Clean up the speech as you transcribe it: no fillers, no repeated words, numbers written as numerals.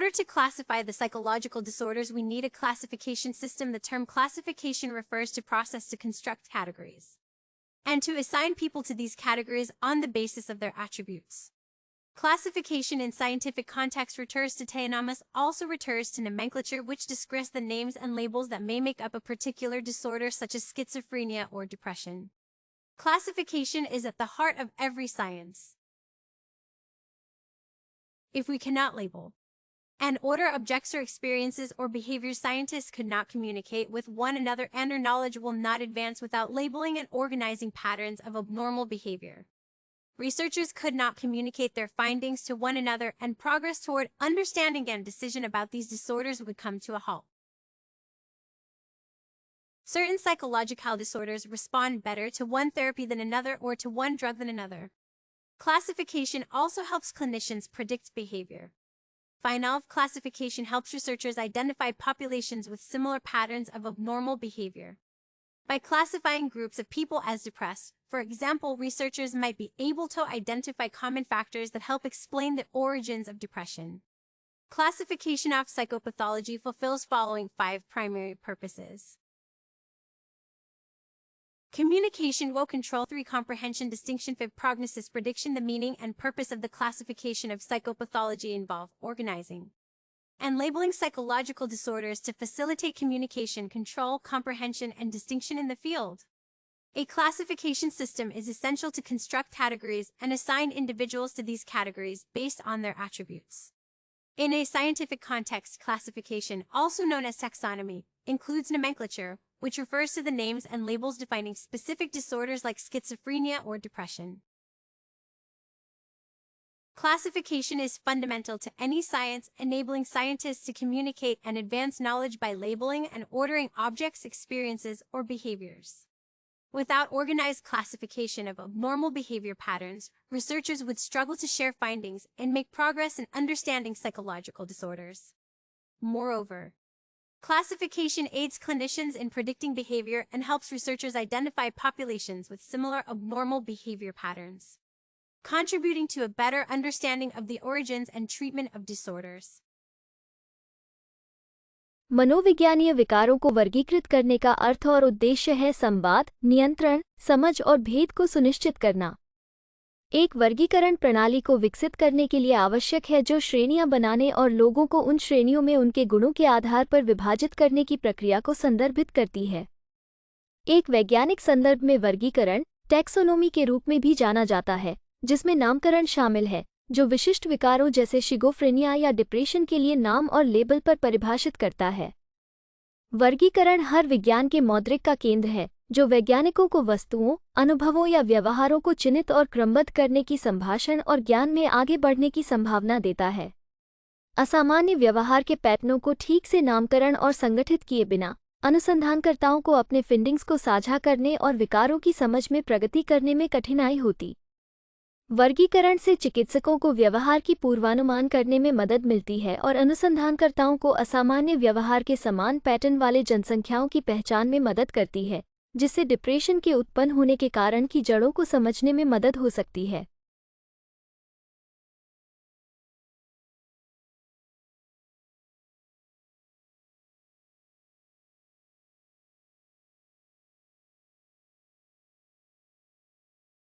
order to classify the psychological disorders, we need a classification system. The term classification refers to process to construct categories and to assign people to these categories on the basis of their attributes. Classification in scientific context refers to taxonomy, also refers to nomenclature, which describes the names and labels that may make up a particular disorder such as schizophrenia or depression. Classification is at the heart of every science. If we cannot label and order objects or experiences or behaviors, scientists could not communicate with one another, and their knowledge will not advance without labeling and organizing patterns of abnormal behavior. Researchers could not communicate their findings to one another, and progress toward understanding and decision about these disorders would come to a halt. Certain psychological disorders respond better to one therapy than another or to one drug than another. Classification also helps clinicians predict behavior. Final classification helps researchers identify populations with similar patterns of abnormal behavior. By classifying groups of people as depressed, for example, researchers might be able to identify common factors that help explain the origins of depression. Classification of psychopathology fulfills following 5 primary purposes. Communication will control 3 comprehension, distinction, 5 prognosis, prediction. The meaning and purpose of the classification of psychopathology involve organizing and labeling psychological disorders to facilitate communication, control, comprehension, and distinction in the field. A classification system is essential to construct categories and assign individuals to these categories based on their attributes. In a scientific context, classification, also known as taxonomy, includes nomenclature, which refers to the names and labels defining specific disorders like schizophrenia or depression. Classification is fundamental to any science, enabling scientists to communicate and advance knowledge by labeling and ordering objects, experiences, or behaviors. Without organized classification of abnormal behavior patterns, researchers would struggle to share findings and make progress in understanding psychological disorders. Moreover, classification aids clinicians in predicting behavior and helps researchers identify populations with similar abnormal behavior patterns, contributing to a better understanding of the origins and treatment of disorders. मनोविज्ञानीय विकारों को वर्गीकृत करने का अर्थ और उद्देश्य है संवाद, नियंत्रण, समझ और भेद को सुनिश्चित करना। एक वर्गीकरण प्रणाली को विकसित करने के लिए आवश्यक है जो श्रेणियां बनाने और लोगों को उन श्रेणियों में उनके गुणों के आधार पर विभाजित करने की प्रक्रिया को संदर्भित करती है। एक वैज्ञानिक संदर्भ में वर्गीकरण टैक्सोनोमी के रूप में भी जाना जाता है, जिसमें नामकरण शामिल है, जो विशिष्ट विकारों जैसे शिज़ोफ्रेनिया या डिप्रेशन के लिए नाम और लेबल पर परिभाषित करता है। वर्गीकरण हर विज्ञान के मौद्रिक का केंद्र है, जो वैज्ञानिकों को वस्तुओं, अनुभवों या व्यवहारों को चिन्हित और क्रमबद्ध करने की संभाषण और ज्ञान में आगे बढ़ने की संभावना देता है। असामान्य व्यवहार के पैटर्नों को ठीक से नामकरण और संगठित किए बिना, अनुसंधानकर्ताओं को अपने फिंडिंग्स को साझा करने और विकारों की समझ में प्रगति करने में कठिनाई होती। वर्गीकरण से चिकित्सकों को व्यवहार की पूर्वानुमान करने में मदद मिलती है और अनुसंधानकर्ताओं को असामान्य व्यवहार के समान पैटर्न वाले जनसंख्याओं की पहचान में मदद करती है, जिससे डिप्रेशन के उत्पन्न होने के कारण की जड़ों को समझने में मदद हो सकती है।